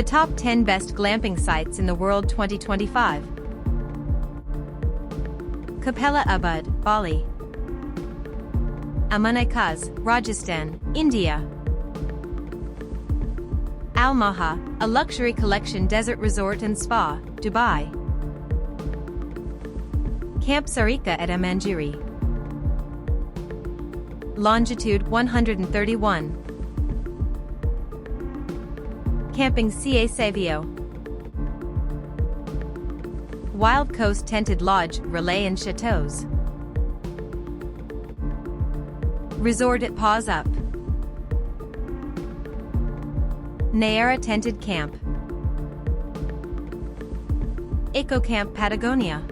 The top 10 best glamping sites in the world 2025. Capella Ubud, Bali. Aman-i-khas, Rajasthan, India. Maha, a luxury collection desert resort and spa, Dubai. Camp Sarika at Amangiri. Longitude 131. Camping Savio. Wild Coast Tented Lodge, Relais and Chateaus. Resort at Paws Up. Nayara Tented Camp. Eco Camp Patagonia.